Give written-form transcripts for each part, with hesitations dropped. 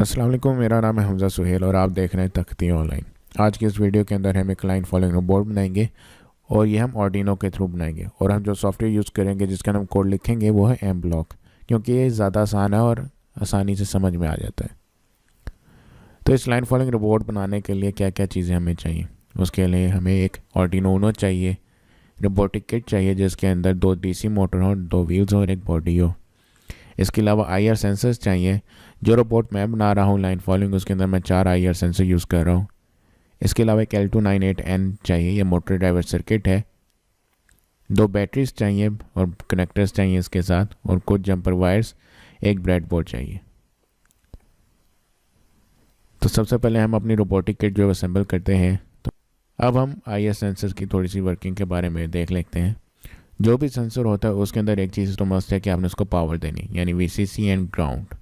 अस्सलाम वालेकुम, मेरा नाम है हमज़ा सुहेल और आप देख रहे हैं तख्ती ऑनलाइन। आज की इस वीडियो के अंदर हम एक लाइन फॉलोइंग बोर्ड बनाएंगे और ये हम आर्डिनो के थ्रू बनाएंगे। और हम जो सॉफ्टवेयर यूज़ करेंगे जिसका हम कोड लिखेंगे वो है एम ब्लॉक, क्योंकि ये ज़्यादा आसान है और आसानी से समझ में आ जाता है। तो इस लाइन फॉलोइंग बोर्ड बनाने के लिए क्या क्या चीज़ें हमें चाहिए, उसके लिए हमें एक आर्डिनो ऊनो चाहिए, रोबोटिक किट चाहिए जिसके अंदर 2 डीसी मोटर हो, 2 व्हील्स हो और एक बॉडी हो। इसके अलावा IR सेंसर्स चाहिए। जो रोबोट मैं बना रहा हूँ लाइन फॉलोइंग, उसके अंदर मैं 4 IR सेंसर यूज़ कर रहा हूँ। इसके अलावा एक L298N चाहिए, ये मोटर ड्राइवर सर्किट है। 2 बैटरीज चाहिए और कनेक्टर्स चाहिए इसके साथ, और कुछ जंपर वायर्स, एक ब्रेड बोर्ड चाहिए। तो सबसे पहले हम अपनी रोबोटिक किट जो है असेंबल करते हैं। तो अब हम IR सेंसर्स की थोड़ी सी वर्किंग के बारे में देख लेते हैं। जो भी सेंसर होता है उसके अंदर एक चीज़ तो मस्ट है कि आपने उसको पावर देनी, यानी VCC एंड ग्राउंड।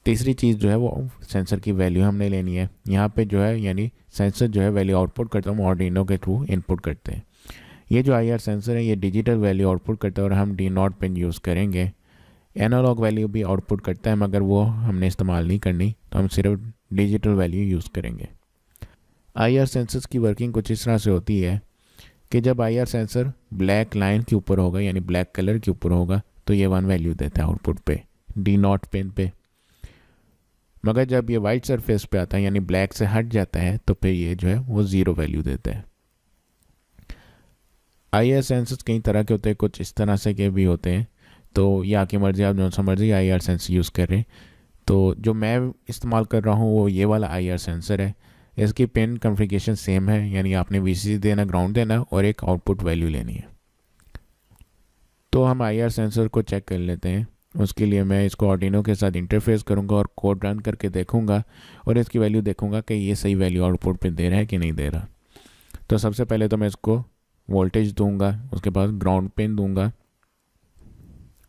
तीसरी चीज़ जो है वो सेंसर की वैल्यू हमने लेनी है। यहाँ पे जो है यानी सेंसर जो है वैल्यू आउटपुट करता है, हम आर्डिनो के थ्रू इनपुट करते हैं। ये जो IR सेंसर है ये डिजिटल वैल्यू आउटपुट करता है और हम D0 पिन यूज़ करेंगे। एनालॉग वैल्यू भी आउटपुट करता है मगर वो हमने इस्तेमाल नहीं करनी, तो हम सिर्फ डिजिटल वैल्यू यूज़ करेंगे। IR सेंसर्स की वर्किंग कुछ इस तरह से होती है कि जब IR सेंसर ब्लैक लाइन के ऊपर होगा यानी ब्लैक कलर के ऊपर होगा तो ये 1 वैल्यू देता है आउटपुट पे D0 पिन पे। मगर जब ये वाइट सरफेस पे आता है यानी ब्लैक से हट जाता है तो फिर ये जो है वो 0 वैल्यू देता है। IR सेंसर्स कई तरह के होते हैं, कुछ इस तरह से के भी होते हैं। तो ये आपकी मर्ज़ी, आप जो सा मर्ज़ी IR सेंसर यूज़ कर रहे हैं। तो जो मैं इस्तेमाल कर रहा हूँ वो ये वाला IR सेंसर है। इसकी पिन कॉन्फ़िगरेशन सेम है, यानी आपने VCC देना, ग्राउंड देना और एक आउटपुट वैल्यू लेनी है। तो हम IR सेंसर को चेक कर लेते हैं। उसके लिए मैं इसको आर्डिनो के साथ इंटरफेस करूंगा और कोड रन करके देखूंगा और इसकी वैल्यू देखूंगा कि ये सही वैल्यू आउटपुट पे दे रहा है कि नहीं दे रहा। तो सबसे पहले तो मैं इसको वोल्टेज दूंगा, उसके बाद ग्राउंड पिन दूंगा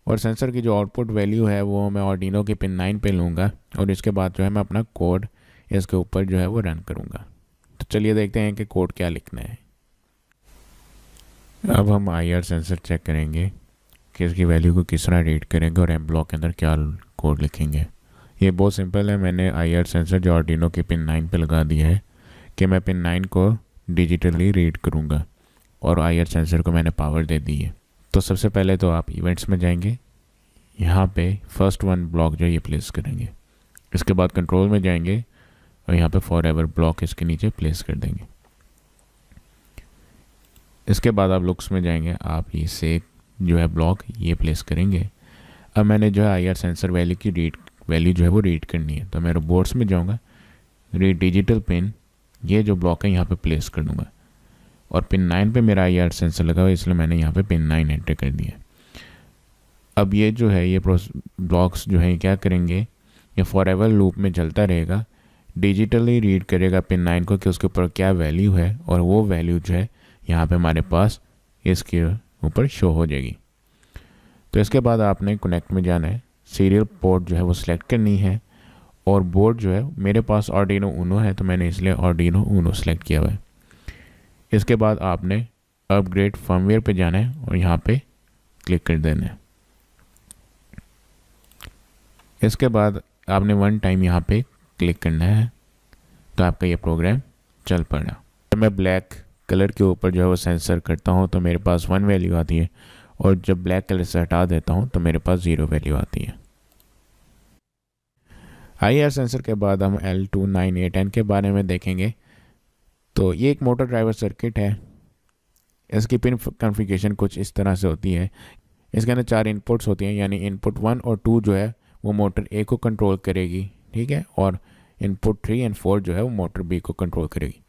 और सेंसर की जो आउटपुट वैल्यू है वो मैं आर्डिनो की पिन 9 पे लूँगा और इसके बाद जो है मैं अपना कोड इसके ऊपर जो है वो रन करूँगा। तो चलिए देखते हैं कि कोड क्या लिखना है। अब हम IR सेंसर चेक करेंगे कि इसकी वैल्यू को किस तरह रीड करेंगे और एम ब्लॉक के अंदर क्या कोड लिखेंगे। ये बहुत सिंपल है। मैंने IR सेंसर जो आर्डिनो की पिन 9 पे लगा दिया है कि मैं पिन 9 को डिजिटली रीड करूँगा और IR सेंसर को मैंने पावर दे दी है। तो सबसे पहले तो आप इवेंट्स में जाएंगे, यहाँ पे फर्स्ट 1 ब्लॉक जो है ये प्लेस करेंगे। इसके बाद कंट्रोल में जाएंगे और यहाँ पे फॉरएवर ब्लॉक इसके नीचे प्लेस कर देंगे। इसके बाद आप लुक्स में जाएंगे, आप इसे जो है ब्लॉक ये प्लेस करेंगे। अब मैंने जो है IR सेंसर वैल्यू की वैल्यू जो है वो रीड करनी है, तो मैं रोबोट्स में जाऊंगा, रीड डिजिटल पिन, ये जो ब्लॉक है यहाँ पे प्लेस कर दूंगा और पिन 9 पे मेरा IR सेंसर लगा हुआ है इसलिए मैंने यहाँ पे पिन 9 एंटर कर दिया। अब ये जो है ये ब्लॉक्स जो है क्या करेंगे, ये फॉरएवर लूप में चलता रहेगा, डिजिटली रीड करेगा पिन 9 को कि उसके ऊपर क्या वैल्यू है और वो वैल्यू जो है यहाँ पे हमारे पास इसके ऊपर शो हो जाएगी। तो इसके बाद आपने कनेक्ट में जाना है, सीरियल पोर्ट जो है वो सिलेक्ट करनी है और बोर्ड जो है मेरे पास आर्डिनो ऊनो है तो मैंने इसलिए आर्डिनो ऊनो सेलेक्ट किया हुआ है। इसके बाद आपने अपग्रेड फर्मवेयर पे जाना है और यहाँ पे क्लिक कर देना है। इसके बाद आपने 1 टाइम यहाँ पे क्लिक करना है तो आपका ये प्रोग्राम चल पड़ा। तो मैं ब्लैक कलर के ऊपर जो है वो सेंसर करता हूँ तो मेरे पास 1 वैल्यू आती है और जब ब्लैक कलर से हटा देता हूँ तो मेरे पास 0 वैल्यू आती है। IR सेंसर के बाद हम L298N के बारे में देखेंगे। तो ये एक मोटर ड्राइवर सर्किट है। इसकी पिन कॉन्फ़िगरेशन कुछ इस तरह से होती है। इसके अंदर 4 इनपुट्स होती हैं, यानी इनपुट 1 और 2 जो है वो मोटर A को कंट्रोल करेगी, ठीक है, और इनपुट 3 एंड 4 जो है वो मोटर B को कंट्रोल करेगी।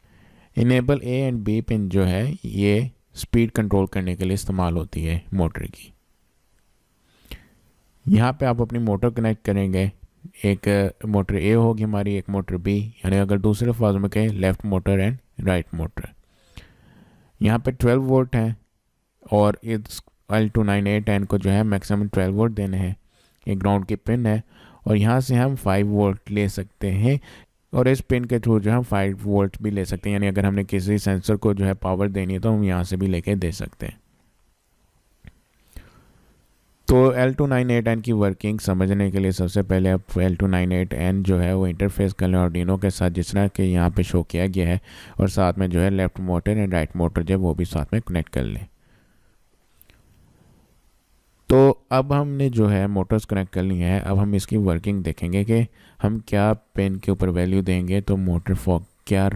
Enable A and B pin जो है ये स्पीड कंट्रोल करने के लिए इस्तेमाल होती है मोटर की। यहाँ पे आप अपनी मोटर कनेक्ट करेंगे, एक मोटर A होगी हमारी, एक मोटर B, यानी अगर दूसरे अल्फाज में कहें left motor and right motor. यहाँ पे 12 वोल्ट हैं और इस L298N को जो है मैक्सिमम 12 वोल्ट देने हैं। एक ग्राउंड की पिन है और यहाँ से हम 5 वोल्ट ले सकते हैं और इस पिन के थ्रू जो है हम 5 वोल्ट भी ले सकते हैं, यानी अगर हमने किसी सेंसर को जो है पावर देनी है तो हम यहाँ से भी लेके दे सकते हैं। तो L298N की वर्किंग समझने के लिए सबसे पहले आप L298N जो है वो इंटरफेस कर लें आर्डिनो के साथ, जिस तरह के यहाँ पे शो किया गया है, और साथ में जो है left motor and right motor जो है वो भी साथ में कनेक्ट कर लें। तो अब हमने जो है मोटर्स कनेक्ट कर ली है। अब हम इसकी वर्किंग देखेंगे कि हम क्या पेन के ऊपर वैल्यू देंगे तो मोटर फॉक क्या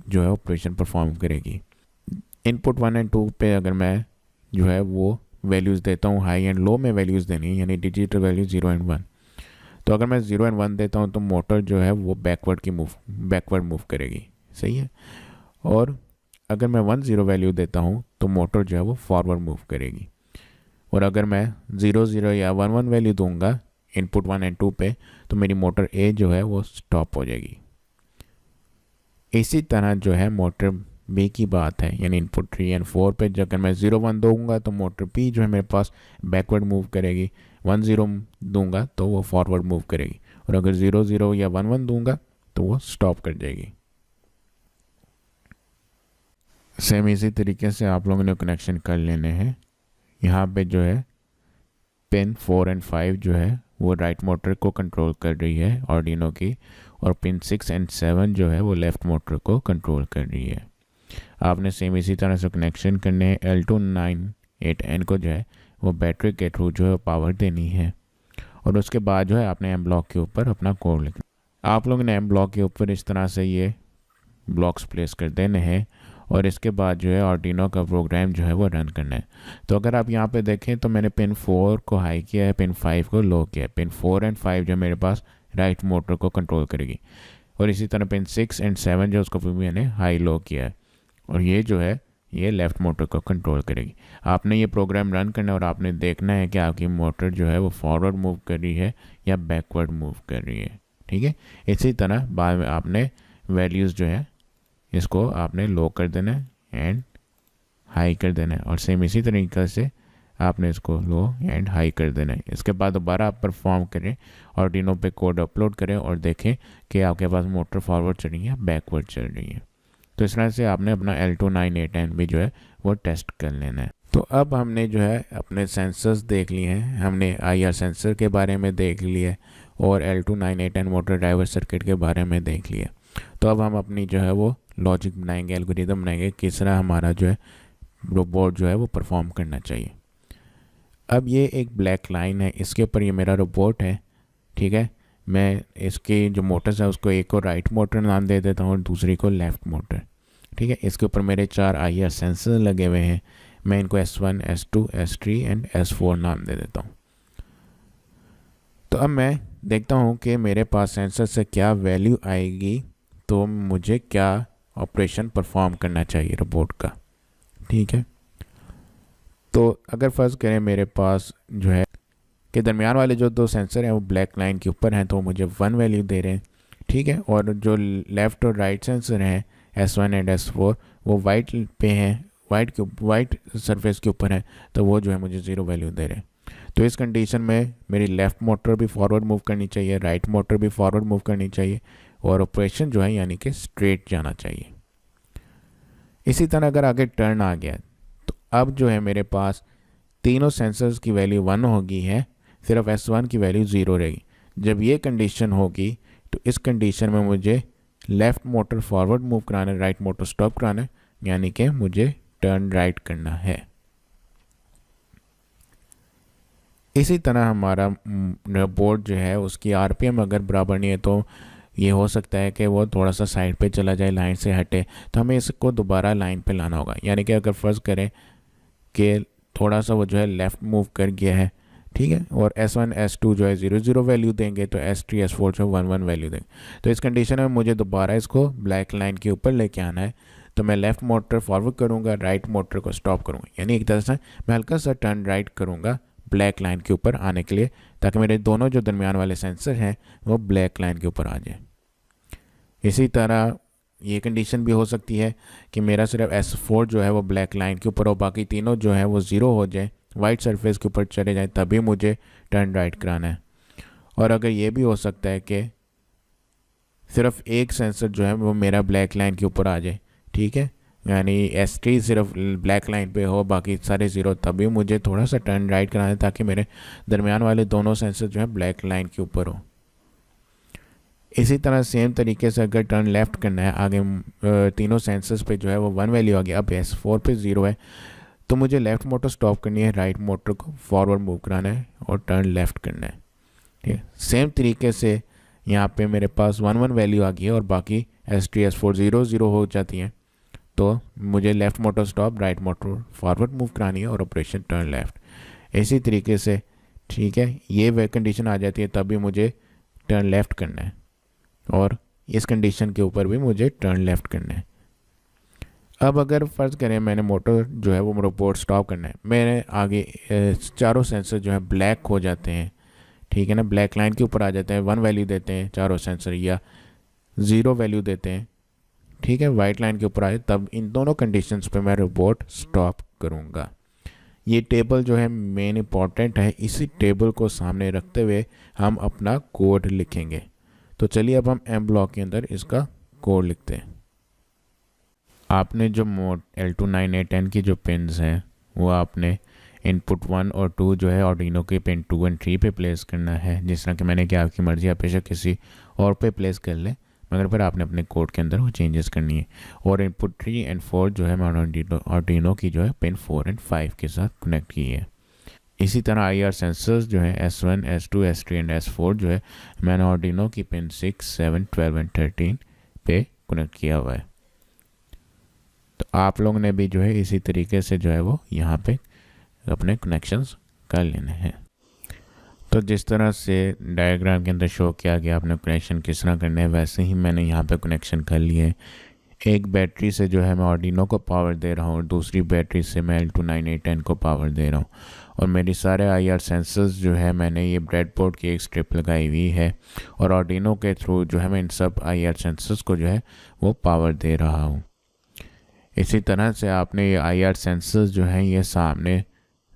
जो है ऑपरेशन परफॉर्म करेगी। इनपुट 1 एंड 2 पे अगर मैं जो है वो वैल्यूज़ देता हूँ, हाई एंड लो में वैल्यूज़ देनी है, यानी डिजिटल वैल्यू 0 एंड 1। तो अगर मैं 0 एंड 1 देता हूँ तो मोटर जो है वो बैकवर्ड मूव करेगी, सही है। और अगर मैं 1 0 वैल्यू देता हूँ तो मोटर जो है वो फॉरवर्ड मूव करेगी। और अगर मैं 0 0 या 1 1 वैल्यू दूंगा इनपुट 1 एंड 2 पे तो मेरी मोटर ए जो है वो स्टॉप हो जाएगी। इसी तरह जो है मोटर बी की बात है, यानी इनपुट 3 एंड 4 पे अगर मैं 0 1 दूंगा तो मोटर बी जो है मेरे पास बैकवर्ड मूव करेगी, 1 0 दूंगा तो वो फॉरवर्ड मूव करेगी, और अगर 0 0 या 1 1 दूंगा तो वो स्टॉप कर जाएगी। सेम इसी तरीके से आप लोगों ने कनेक्शन कर लेने हैं। यहाँ पे जो है पिन 4 एंड 5 जो है वो राइट मोटर को कंट्रोल कर रही है आर्डिनो की, और पिन 6 एंड 7 जो है वो लेफ़्ट मोटर को कंट्रोल कर रही है। आपने सेम इसी तरह से कनेक्शन करने हैं। L298N को जो है वो बैटरी के थ्रू जो है पावर देनी है, और उसके बाद जो है आपने एम ब्लॉक के ऊपर अपना कोड लिखना। आप लोगों ने एम ब्लॉक के ऊपर इस तरह से ये ब्लॉक्स प्लेस कर देने हैं, और इसके बाद जो है आर्डिनो का प्रोग्राम जो है वो रन करना है। तो अगर आप यहाँ पे देखें तो मैंने पिन 4 को हाई किया है, पिन 5 को लो किया है। पिन 4 एंड 5 जो मेरे पास राइट मोटर को कंट्रोल करेगी, और इसी तरह पिन 6 एंड 7 जो उसको भी मैंने हाई लो किया है, और ये जो है ये लेफ़्ट मोटर को कंट्रोल करेगी। आपने ये प्रोग्राम रन करना है और आपने देखना है कि आपकी मोटर जो है वो फॉरवर्ड मूव कर रही है या बैकवर्ड मूव कर रही है, ठीक है। इसी तरह बाद में आपने वैल्यूज़ जो है इसको आपने लो कर देना है एंड हाई कर देना है, और सेम इसी तरीके से आपने इसको लो एंड हाई कर देना है। इसके बाद दोबारा आप परफॉर्म करें, आर्डिनो पे कोड अपलोड करें और देखें कि आपके पास मोटर फॉरवर्ड चल रही है बैकवर्ड चल रही है। तो इस तरह से आपने अपना L298N भी जो है वो टेस्ट कर लेना है। तो अब हमने जो है अपने सेंसर्स देख लिए हैं, हमने IR सेंसर के बारे में देख लिया और L298N मोटर ड्राइवर सर्किट के बारे में देख लिया। तो अब हम अपनी जो है वो लॉजिक बनाएंगे, एल्गोरिदम बनाएंगे, किस तरह हमारा जो है रोबोट जो है वो परफॉर्म करना चाहिए। अब ये एक ब्लैक लाइन है, इसके ऊपर ये मेरा रोबोट है, ठीक है। मैं इसकी जो मोटर्स है उसको एक को राइट मोटर नाम दे देता हूँ और दूसरी को लेफ़्ट मोटर, ठीक है। इसके ऊपर मेरे 4 IR सेंसर लगे हुए हैं, मैं इनको S1 S2 S3 and S4 नाम दे देता हूँ। तो अब मैं देखता हूँ कि मेरे पास सेंसर से क्या वैल्यू आएगी, तो मुझे क्या ऑपरेशन परफॉर्म करना चाहिए रोबोट का, ठीक है। तो अगर फ़र्ज़ करें मेरे पास जो है कि दरमियान वाले जो 2 सेंसर हैं वो ब्लैक लाइन के ऊपर हैं, तो मुझे 1 वैल्यू दे रहे हैं, ठीक है। और जो लेफ़्ट और राइट सेंसर हैं S1 एंड S4 वो वाइट पे हैं, वाइट सरफेस के ऊपर हैं, तो वो जो है मुझे 0 वैल्यू दे रहे हैं। तो इस कंडीशन में मेरी लेफ़्ट मोटर भी फॉरवर्ड मूव करनी चाहिए, राइट मोटर भी फॉरवर्ड मूव करनी चाहिए, और ऑपरेशन जो है यानी कि स्ट्रेट जाना चाहिए। इसी तरह अगर आगे टर्न आ गया तो अब जो है मेरे पास तीनों सेंसर्स की वैल्यू 1 होगी है, सिर्फ S1 की वैल्यू 0 रहेगी। जब ये कंडीशन होगी तो इस कंडीशन में मुझे लेफ़्ट मोटर फॉरवर्ड मूव कराना है, राइट मोटर स्टॉप कराना है, यानी कि मुझे टर्न राइट करना है। इसी तरह हमारा बोर्ड जो है उसकी RPM अगर बराबर नहीं है तो ये हो सकता है कि वो थोड़ा सा साइड पे चला जाए, लाइन से हटे, तो हमें इसको दोबारा लाइन पे लाना होगा। यानी कि अगर फ़र्ज़ करें कि थोड़ा सा वो जो है लेफ़्ट मूव कर गया है, ठीक है, और S1 S2 जो है 0 0 वैल्यू देंगे, तो S3 S4 जो 1 1 वैल्यू देंगे। तो इस कंडीशन में मुझे दोबारा इसको ब्लैक लाइन के ऊपर लेके आना है, तो मैं लेफ़्ट मोटर फॉरवर्ड करूँगा, राइट मोटर को स्टॉप करूँगा, यानी एक तरह से मैं हल्का सा टर्न राइट करूँगा ब्लैक लाइन के ऊपर आने के लिए, ताकि मेरे दोनों जो दरमियान वाले सेंसर हैं वो ब्लैक लाइन के ऊपर आ जाए। इसी तरह ये कंडीशन भी हो सकती है कि मेरा सिर्फ S4 जो है वो ब्लैक लाइन के ऊपर हो, बाकी तीनों जो है वो 0 हो जाए, वाइट सरफेस के ऊपर चले जाए, तभी मुझे टर्न राइट कराना है। और अगर ये भी हो सकता है कि सिर्फ एक सेंसर जो है वो मेरा ब्लैक लाइन के ऊपर आ जाए, ठीक है, यानी S3 सिर्फ ब्लैक लाइन पे हो, बाकी सारे ज़ीरो, तभी मुझे थोड़ा सा टर्न राइट कराना है ताकि मेरे दरमियान वाले दोनों सेंसर जो है ब्लैक लाइन के ऊपर हो। इसी तरह सेम तरीके से अगर टर्न लेफ़्ट करना है, आगे तीनों सेंसर्स पे जो है वो 1 वैल्यू आ गया, अब S4 पे 0 है, तो मुझे लेफ़्ट मोटर स्टॉप करनी है, राइट मोटर को फॉरवर्ड मूव कराना है और टर्न लेफ़्ट करना है। ठीक है, सेम तरीके से यहाँ पे मेरे पास 1 वैल्यू आ गई है और बाकी S3 S4 0 0 हो जाती हैं, तो मुझे left motor stop, right motor forward move करानी है और ऑपरेशन टर्न लेफ़्ट। इसी तरीके से ठीक है, ये वे कंडीशन आ जाती है तभी मुझे टर्न लेफ़्ट करना है और इस कंडीशन के ऊपर भी मुझे टर्न लेफ़्ट करना है। अब अगर फ़र्ज़ करें मैंने मोटर जो है वो रोबोट स्टॉप करना है, मेरे आगे चारों सेंसर जो है ब्लैक हो जाते हैं, ठीक है ना, ब्लैक लाइन के ऊपर आ जाते हैं, 1 वैल्यू देते हैं चारों सेंसर या 0 वैल्यू देते हैं, ठीक है, वाइट लाइन के ऊपर आए, तब इन दोनों कंडीशंस पे मैं रोबोट स्टॉप करूँगा। ये टेबल जो है मेन इंपॉर्टेंट है, इसी टेबल को सामने रखते हुए हम अपना कोड लिखेंगे। तो चलिए अब हम एम ब्लॉक के अंदर इसका कोड लिखते हैं। आपने जो मोड L2 9 8 10 की जो पिन्स हैं वो आपने इनपुट 1 और 2 जो है आर्डिनो के पिन 2 और 3 पे प्लेस करना है, जिस तरह कि मैंने किया, आपकी मर्ज़ी, आप बेशक किसी और पे प्लेस कर लें, मगर फिर आपने अपने कोड के अंदर वो चेंजेस करनी है। और इनपुट 3 और 4 जो है मैंने आर्डिनो की जो है पिन 4 और 5 के साथ कनेक्ट की है। इसी तरह IR सेंसर्स जो है S1 S2 S3 and S4 जो है मैंने आर्डिनो की पिन 6 7 12 एंड 13 पे कनेक्ट किया हुआ है। तो आप लोगों ने भी जो है इसी तरीके से जो है वो यहाँ पे अपने कनेक्शंस कर लेने हैं। तो जिस तरह से डायग्राम के अंदर शो किया गया आपने कनेक्शन किस तरह करने हैं, वैसे ही मैंने यहाँ पे कनेक्शन कर लिए। एक बैटरी से जो है मैं आर्डिनो को पावर दे रहा हूँ और दूसरी बैटरी से मैं L2 9 8 10 को पावर दे रहा हूँ, और मेरी सारे IR सेंसर्स जो है मैंने ये ब्रेडबोर्ड की एक स्ट्रिप लगाई हुई है और आर्डिनो के थ्रू जो है मैं इन सब IR सेंसर्स को जो है वो पावर दे रहा हूँ। इसी तरह से आपने ये IR सेंसर्स जो हैं ये सामने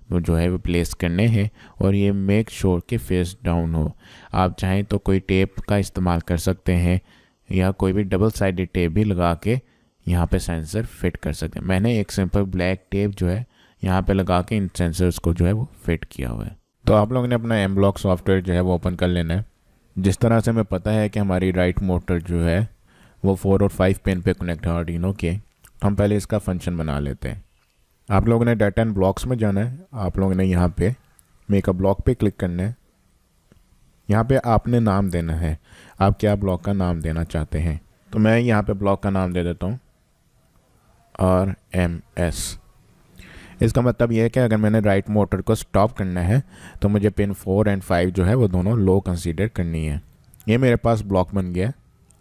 वो जो है वो प्लेस करने हैं और ये मेक श्योर कि फेस डाउन हो। आप चाहें तो कोई टेप का इस्तेमाल कर सकते हैं या कोई भी डबल साइडेड टेप भी लगा के यहाँ पे सेंसर फिट कर सकते हैं। मैंने एक सिंपल ब्लैक टेप जो है यहाँ पे लगा के इन सेंसर्स को जो है वो फिट किया हुआ है। तो आप लोगों ने अपना एम ब्लॉक सॉफ्टवेयर जो है वो ओपन कर लेना है। जिस तरह से हमें पता है कि हमारी राइट मोटर जो है वो 4 और 5 पिन पे कनेक्ट है आर्डिनो के, हम पहले इसका फंक्शन बना लेते हैं। आप लोगों ने डाटा एंड ब्लॉक्स में जाना है, आप लोगों ने यहाँ पे मेक अ ब्लॉक पे क्लिक करना है। यहाँ पे आपने नाम देना है, आप क्या ब्लॉक का नाम देना चाहते हैं। तो मैं यहाँ पे ब्लॉक का नाम दे देता हूँ RMS। इसका मतलब ये है कि अगर मैंने राइट मोटर को स्टॉप करना है तो मुझे पिन 4 एंड 5 जो है वो दोनों लो कंसीडर करनी है। ये मेरे पास ब्लॉक बन गया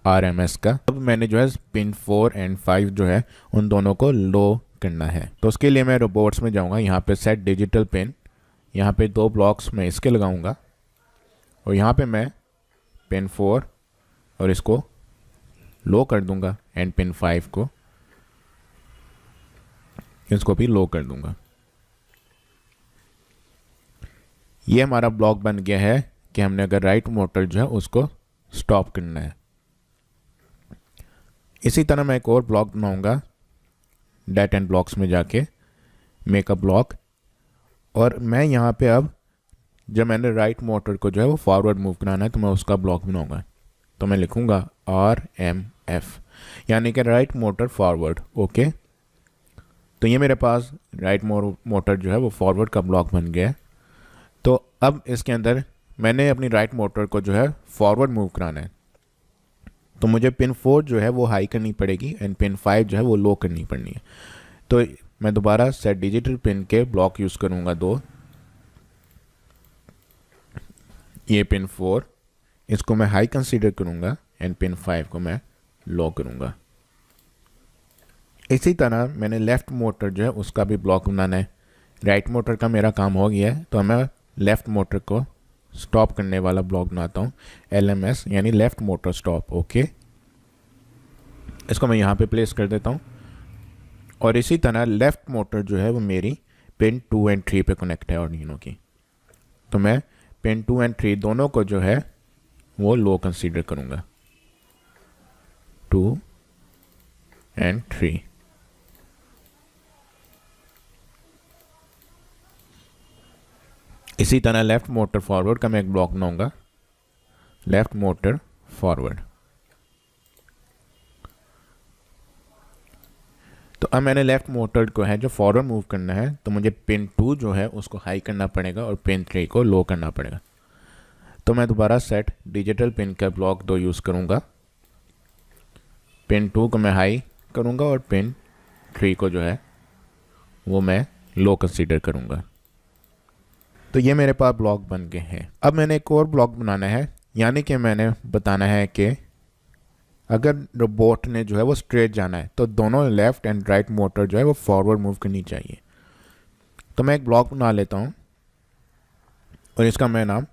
RMS का। अब मैंने जो है पिन 4 एंड 5 जो है उन दोनों को लो करना है। तो उसके लिए मैं रोबोट्स में जाऊंगा, यहाँ पे सेट डिजिटल पिन, यहाँ पे 2 ब्लॉक्स मैं इसके लगाऊंगा और यहाँ पे मैं पिन 4 और इसको लो कर दूंगा एंड पिन 5 को इसको भी लो कर दूंगा। ये हमारा ब्लॉक बन गया है कि हमने अगर राइट मोटर जो है उसको स्टॉप करना है। इसी तरह मैं एक और ब्लॉक बनाऊंगा, डाटा एंड ब्लॉक्स में जाके मेक अ ब्लॉक, और मैं यहाँ पे अब जब मैंने राइट मोटर को जो है वो फॉरवर्ड मूव कराना है तो मैं उसका ब्लॉक बनाऊंगा। तो मैं लिखूंगा RMF यानी कि राइट मोटर फॉरवर्ड। ओके, तो ये मेरे पास राइट मोटर जो है वो फॉरवर्ड का ब्लॉक बन गया है। तो अब इसके अंदर मैंने अपनी राइट मोटर को जो है फॉरवर्ड मूव कराना है, तो मुझे पिन 4 जो है वो हाई करनी पड़ेगी एंड पिन 5 जो है वो लो करनी पड़नी है। तो मैं दोबारा सेट डिजिटल पिन के ब्लॉक यूज़ करूँगा 2। ये पिन 4 इसको मैं हाई कंसीडर करूँगा एंड पिन 5 को मैं लो करूँगा। इसी तरह मैंने लेफ़्ट मोटर जो है उसका भी ब्लॉक बनाना है। राइट मोटर का मेरा काम हो गया है तो मैं लेफ़्ट मोटर को स्टॉप करने वाला ब्लॉक बनाता हूँ, LMS यानी लेफ़्ट मोटर स्टॉप। ओके, इसको मैं यहाँ पे प्लेस कर देता हूँ और इसी तरह लेफ़्ट मोटर जो है वो मेरी पिन 2 एंड 3 पे कनेक्ट है आर्डिनो की, तो मैं पिन 2 एंड 3 दोनों को जो है वो लो कंसीडर करूँगा, 2 एंड 3। इसी तरह लेफ़्ट मोटर फॉरवर्ड का मैं एक ब्लॉक बनाऊंगा, लेफ़्ट मोटर फॉरवर्ड। तो अब मैंने लेफ़्ट मोटर को है जो फॉरवर्ड मूव करना है, तो मुझे पिन 2 जो है उसको हाई करना पड़ेगा और पिन 3 को लो करना पड़ेगा। तो मैं दोबारा सेट डिजिटल पिन का ब्लॉक 2 यूज़ करूँगा। पिन 2 को मैं हाई करूँगा और पिन 3 को जो है वो मैं लो कंसीडर करूँगा। तो ये मेरे पास ब्लॉक बन गए हैं। अब मैंने एक और ब्लॉक बनाना है, यानी कि मैंने बताना है कि अगर रोबोट ने जो है वो स्ट्रेट जाना है तो दोनों लेफ़्ट एंड राइट मोटर जो है वो फॉरवर्ड मूव करनी चाहिए। तो मैं एक ब्लॉक बना लेता हूँ और इसका मैं नाम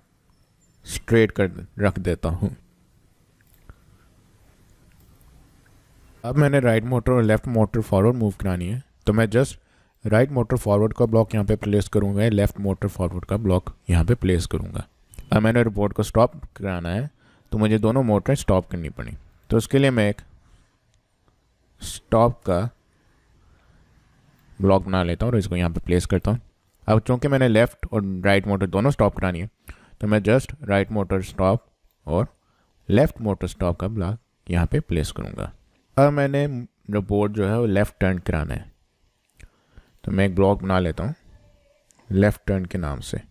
स्ट्रेट कर रख देता हूँ। अब मैंने राइट मोटर और लेफ़्ट मोटर फॉरवर्ड मूव करानी है, तो मैं जस्ट राइट मोटर फॉरवर्ड का ब्लॉक यहाँ पे प्लेस करूँगा, लेफ़्ट मोटर फॉरवर्ड का ब्लॉक यहाँ पे प्लेस करूँगा। अब मैंने रोबोट को स्टॉप कराना है, तो मुझे दोनों मोटरें स्टॉप करनी पड़ी। तो उसके लिए मैं एक स्टॉप का ब्लॉक बना लेता हूँ और इसको यहाँ पे प्लेस करता हूँ। अब चूँकि मैंने लेफ़्ट और राइट मोटर दोनों स्टॉप करानी है, तो मैं जस्ट राइट मोटर स्टॉप और लेफ़्ट मोटर स्टॉप का ब्लॉक यहाँ पे प्लेस करूँगा। अब मैंने रोबोट जो है वो लेफ़्ट टर्न कराना है, तो मैं एक ब्लॉक बना लेता हूँ लेफ़्ट टर्न के नाम से।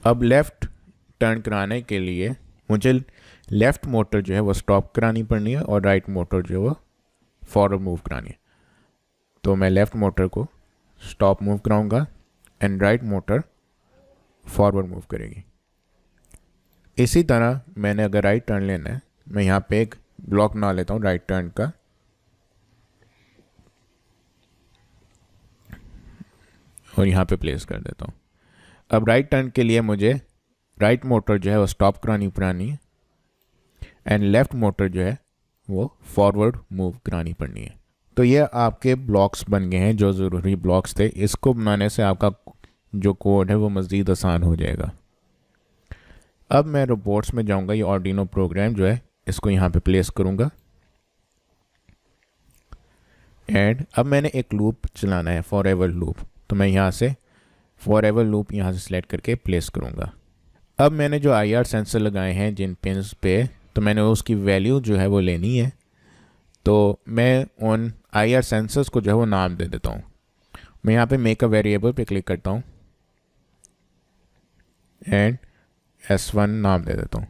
अब लेफ़्ट टर्न कराने के लिए मुझे लेफ़्ट मोटर जो है वो स्टॉप करानी पड़नी है और राइट मोटर जो है वो फॉरवर्ड मूव करानी है। तो मैं लेफ़्ट मोटर को स्टॉप मूव कराऊंगा and right motor forward move करेगी। इसी तरह मैंने अगर राइट टर्न लेना है, मैं यहाँ पे एक ब्लॉक बना लेता हूँ राइट टर्न का और यहाँ पे प्लेस कर देता हूँ। अब राइट टर्न के लिए मुझे राइट मोटर जो है वो स्टॉप करानी पड़नी है एंड लेफ़्ट मोटर जो है वो फॉरवर्ड मूव करानी पड़नी है। तो ये आपके ब्लॉक्स बन गए हैं जो ज़रूरी ब्लॉक्स थे। इसको बनाने से आपका जो कोड है वो मज़ीद आसान हो जाएगा। अब मैं रोबोट्स में जाऊंगा, ये आर्डिनो प्रोग्राम जो है इसको यहाँ पे प्लेस करूँगा एंड अब मैंने एक लूप चलाना है, फॉर एवर लूप। तो मैं यहाँ से फॉर एवर लूप यहाँ से सिलेक्ट करके प्लेस करूँगा। अब मैंने जो IR सेंसर लगाए हैं जिन पिन्स पे, तो मैंने उसकी वैल्यू जो है वो लेनी है। तो मैं उन IR सेंसर्स को जो है वो नाम दे देता हूँ। मैं यहाँ पे मेक अ वेरिएबल पे क्लिक करता हूँ एंड S1 नाम दे देता हूँ।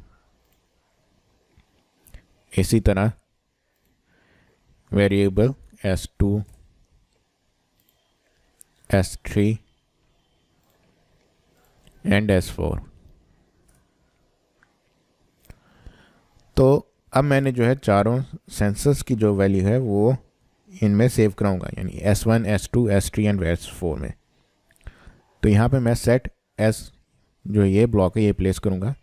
इसी तरह variable S2, S3 and S4। तो अब मैंने जो है चारों सेंसर्स की जो वैल्यू है वो इनमें सेव कराऊंगा, यानी S1, S2, S3 and S4 में। तो यहाँ पे मैं सेट S जो ये ब्लॉक है ये प्लेस करूँगा।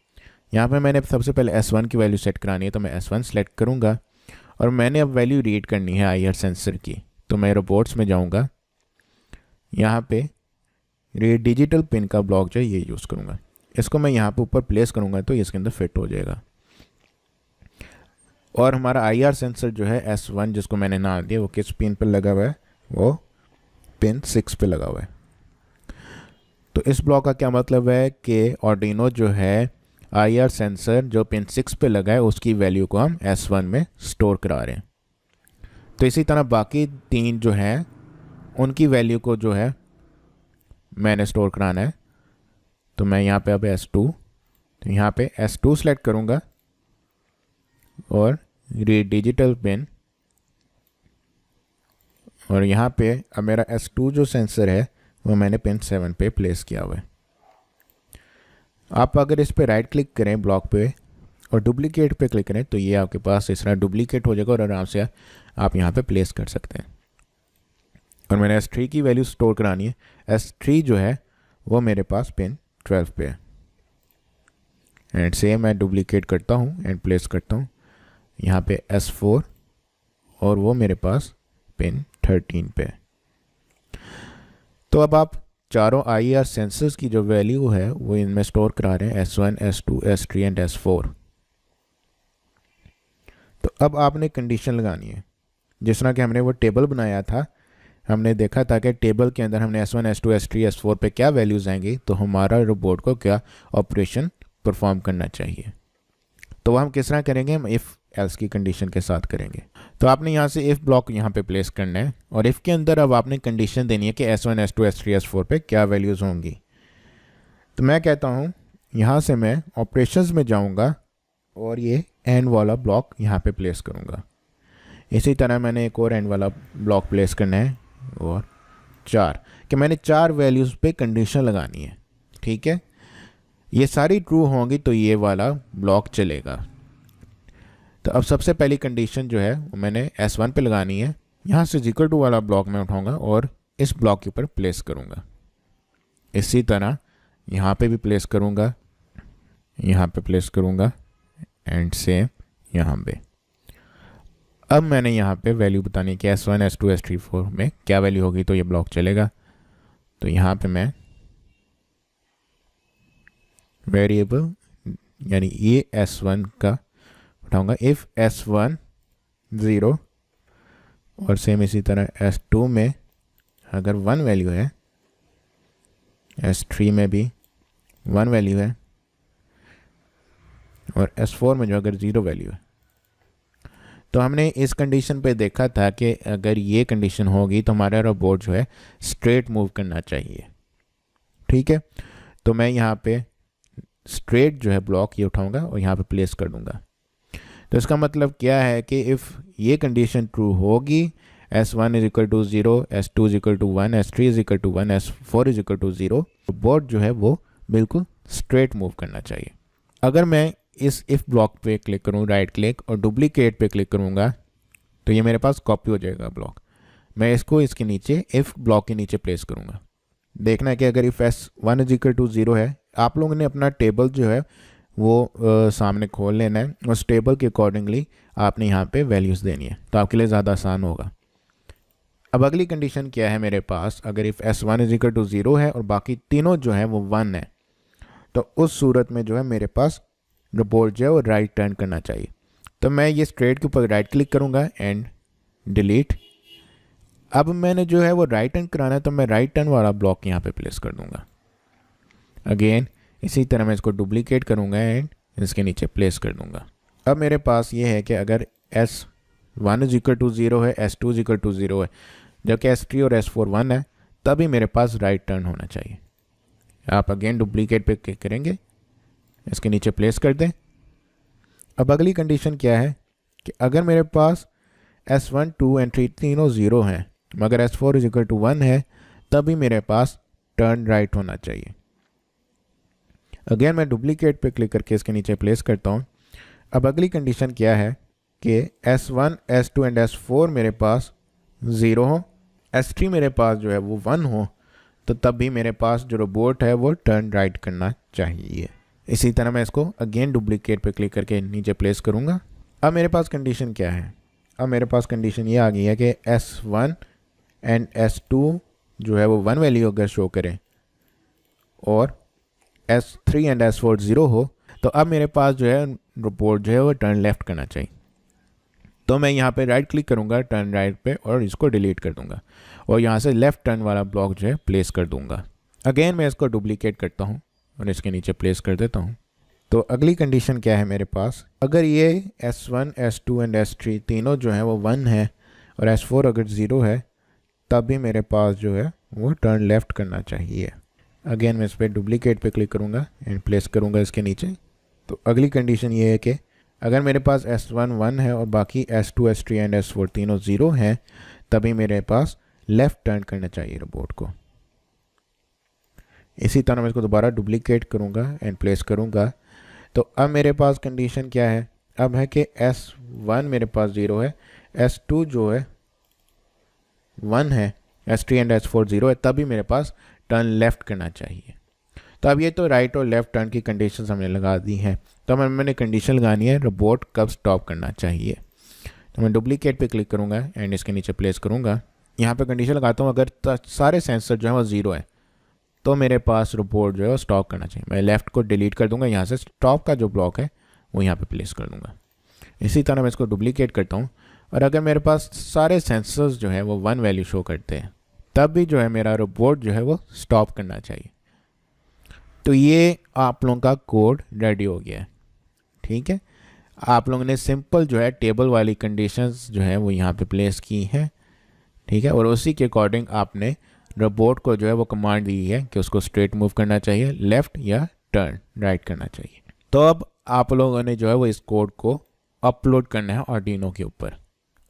यहाँ पे मैंने सबसे पहले S1 की वैल्यू सेट करानी है, तो मैं S1 सेलेक्ट करूँगा और मैंने अब वैल्यू रीड करनी है IR सेंसर की। तो मैं रोबोट्स में जाऊँगा, यहाँ पे रीड डिजिटल पिन का ब्लॉक जो है ये यूज़ करूँगा। इसको मैं यहाँ पे ऊपर प्लेस करूँगा तो इसके अंदर फिट हो जाएगा। और हमारा IR सेंसर जो है S1 जिसको मैंने नाम दिया वो किस पिन पर लगा हुआ है, वो पिन 6 पे लगा हुआ है। तो इस ब्लॉक का क्या मतलब है कि आर्डिनो जो है IR सेंसर जो पिन 6 पे लगा है उसकी वैल्यू को हम S1 में स्टोर करा रहे हैं। तो इसी तरह बाकी 3 जो हैं उनकी वैल्यू को जो है मैंने स्टोर कराना है। तो मैं यहाँ पे अब S2, तो यहाँ पे S2 सेलेक्ट करूँगा और रीड डिजिटल पिन, और यहाँ पे अब मेरा S2 जो सेंसर है वो मैंने पिन 7 पे प्लेस किया हुआ है। आप अगर इस पे राइट क्लिक करें ब्लॉक पे और डुप्लीकेट पे क्लिक करें तो ये आपके पास इस तरह डुप्लीकेट हो जाएगा और आराम से आप यहाँ पे प्लेस कर सकते हैं। और मैंने S3 की वैल्यू स्टोर करानी है। S3 जो है वो मेरे पास पिन 12 पे है एंड सेम मैं डुप्लीकेट करता हूँ एंड प्लेस करता हूँ यहाँ पे S4 और वो मेरे पास पिन 13 पे है। तो अब आप चारों IR सेंसर्स की जो वैल्यू है वो इनमें स्टोर करा रहे हैं, S1, S2, S3 and S4। तो अब आपने कंडीशन लगानी है, जिस तरह कि हमने वो टेबल बनाया था हमने देखा था कि टेबल के अंदर हमने S1, S2, S3, S4 पे क्या वैल्यूज़ आएंगी तो हमारा रोबोट को क्या ऑपरेशन परफॉर्म करना चाहिए। तो वह हम किस तरह करेंगे, हम इफ़ एल्स की कंडीशन के साथ करेंगे। तो आपने यहाँ से इफ़ ब्लॉक यहाँ पे प्लेस करना है और इफ़ के अंदर अब आपने कंडीशन देनी है कि S1, S2, S3, S4 पे क्या वैल्यूज़ होंगी। तो मैं कहता हूँ यहाँ से मैं ऑपरेशंस में जाऊँगा और ये एंड वाला ब्लॉक यहाँ पे प्लेस करूँगा। इसी तरह मैंने एक और एंड वाला ब्लॉक प्लेस करना है और 4 कि मैंने 4 वैल्यूज़ पे कंडीशन लगानी है। ठीक है, ये सारी ट्रू होंगी तो ये वाला ब्लॉक चलेगा। तो अब सबसे पहली कंडीशन जो है वो मैंने S1 पे लगानी है। यहाँ से इक्वल टू वाला ब्लॉक मैं उठाऊँगा और इस ब्लॉक के ऊपर प्लेस करूँगा। इसी तरह यहाँ पे भी प्लेस करूँगा, यहाँ पे प्लेस करूँगा एंड सेम यहाँ पे। अब मैंने यहाँ पे वैल्यू बतानी है कि S1, S2, S3, S4 में क्या वैल्यू होगी तो ये ब्लॉक चलेगा। तो यहाँ पे मैं वेरिएबल यानी ये S1 का उठाऊँगा इफ़ S1 0 और सेम इसी तरह S2 में अगर 1 वैल्यू है, S3 में भी 1 वैल्यू है और S4 में जो अगर 0 वैल्यू है। तो हमने इस कंडीशन पे देखा था कि अगर ये कंडीशन होगी तो हमारा रोबोट जो है स्ट्रेट मूव करना चाहिए। ठीक है, तो मैं यहाँ पे स्ट्रेट जो है ब्लॉक ये उठाऊंगा और यहाँ पे प्लेस कर दूंगा। तो इसका मतलब क्या है कि इफ़ ये कंडीशन ट्रू होगी S1 is equal to 0, S2 is equal to 1, S3 is equal to 1, S4 is equal to 0, robot जो है वो बिल्कुल स्ट्रेट मूव करना चाहिए। अगर मैं इस इफ़ ब्लॉक पे क्लिक करूँ, राइट क्लिक और डुप्लीकेट पे क्लिक करूँगा तो ये मेरे पास कॉपी हो जाएगा ब्लॉक। मैं इसको इसके नीचे इफ़ ब्लॉक के नीचे प्लेस करूँगा। देखना है कि अगर if S1 is equal to 0 है, आप लोगों ने अपना टेबल जो है वो सामने खोल लेना है और उस टेबल के अकॉर्डिंगली आपने यहाँ पे वैल्यूज़ देनी है तो आपके लिए ज़्यादा आसान होगा। अब अगली कंडीशन क्या है मेरे पास, अगर if S1 is equal to 0 है और बाकी तीनों जो है वो 1 है तो उस सूरत में जो है मेरे पास रोबोट जो है वो राइट टर्न करना चाहिए। तो मैं ये स्ट्रेट के ऊपर राइट क्लिक करूँगा एंड डिलीट। अब मैंने जो है वो राइट टर्न कराना है तो मैं राइट टर्न वाला ब्लॉक यहाँ पे प्लेस कर दूँगा। अगेन इसी तरह मैं इसको डुप्लीकेट करूँगा एंड इसके नीचे प्लेस कर दूँगा। अब मेरे पास ये है कि अगर S1 इज इक्वल टू 0 है, S2 इज इक्वल टू 0 है, जबकि S3 और S4 1 है, तभी मेरे पास राइट टर्न होना चाहिए। आप अगेन डुप्लीकेट पे क्लिक करेंगे, इसके नीचे प्लेस कर दें। अब अगली कंडीशन क्या है कि अगर मेरे पास S1, 2 एंड 3 तीनों 0 हैं मगर S4 इज इक्वल टू 1 है, तभी मेरे पास टर्न राइट होना चाहिए। अगेन मैं डुप्लीकेट पे क्लिक करके इसके नीचे प्लेस करता हूँ। अब अगली कंडीशन क्या है कि S1, S2 एंड S4 मेरे पास 0 हो, S3 मेरे पास जो है वो 1 हो, तो तब भी मेरे पास जो रोबोट है वो टर्न राइट करना चाहिए। इसी तरह मैं इसको अगेन डुप्लीकेट पे क्लिक करके नीचे प्लेस करूँगा। अब मेरे पास कंडीशन क्या है, अब मेरे पास कंडीशन ये आ गई है कि S1 एंड S2 जो है वो 1 वैल्यू अगर शो करें और S3 एंड S4 0 हो, तो अब मेरे पास जो है रोबोट जो है वो टर्न लेफ्ट करना चाहिए। तो मैं यहाँ पे राइट क्लिक करूँगा टर्न राइट पे और इसको डिलीट कर दूँगा और यहाँ से लेफ़्ट टर्न वाला ब्लॉक जो है प्लेस कर दूँगा। अगेन मैं इसको डुप्लीकेट करता हूँ और इसके नीचे प्लेस कर देता हूँ। तो अगली कंडीशन क्या है मेरे पास, अगर ये S1, S2 एंड S3 तीनों जो हैं वो 1 है और S4 अगर 0 है, तब भी मेरे पास जो है वो टर्न लेफ़्ट करना चाहिए। अगेन मैं इस पर डुप्लीकेट पे क्लिक करूँगा एंड प्लेस करूँगा इसके नीचे। तो अगली कंडीशन ये है कि अगर मेरे पास S1 1 है और बाकी S2, S3 एंड S4 तीनों 0 हैं, तभी मेरे पास लेफ़्ट टर्न करना चाहिए रोबोट को। इसी तरह मैं इसको दोबारा डुप्लीकेट करूँगा एंड प्लेस करूँगा। तो अब मेरे पास कंडीशन क्या है, अब है कि S1 मेरे पास 0 है, S2 जो है 1 है, S3 एंड S4 0 है, तभी मेरे पास टर्न लेफ़्ट करना चाहिए। तो अब ये तो राइट और लेफ़्ट टर्न की कंडीशंस हमने लगा दी हैं। तो मैंने कंडीशन लगानी है रोबोट कब स्टॉप करना चाहिए। तो मैं डुप्लीकेट पे क्लिक करूँगा एंड इसके नीचे प्लेस करूँगा। यहाँ पे कंडीशन लगाता हूँ अगर सारे सेंसर जो है वो 0 है तो मेरे पास रोबोट जो है वो स्टॉप करना चाहिए। मैं लेफ़्ट को डिलीट कर दूँगा, यहाँ से स्टॉप का जो ब्लॉक है वो यहाँ पे प्लेस कर दूँगा। इसी तरह मैं इसको डुप्लीकेट करता हूँ और अगर मेरे पास सारे सेंसर्स जो है वो 1 वैल्यू शो करते हैं तब भी जो है मेरा रोबोट जो है वो स्टॉप करना चाहिए। तो ये आप लोगों का कोड रेडी हो गया है। ठीक है, आप लोगों ने सिंपल जो है टेबल वाली कंडीशंस जो है वो यहाँ पे प्लेस की हैं। ठीक है, और उसी के अकॉर्डिंग आपने रोबोट को जो है वो कमांड दी है कि उसको स्ट्रेट मूव करना चाहिए, लेफ़्ट या टर्न राइट करना चाहिए। तो अब आप लोगों ने जो है वो इस कोड को अपलोड करना है आर्डिनो के ऊपर।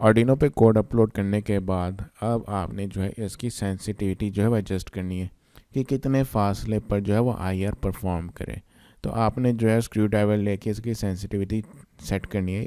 आर्डिनो पे कोड अपलोड करने के बाद अब आपने जो है इसकी सेंसिटिविटी जो है वो एडजस्ट करनी है कि कितने फासले पर जो है वो आईआर परफॉर्म करे। तो आपने जो है स्क्रू ड्राइवर लेके इसकी सेंसिटिविटी सेट करनी है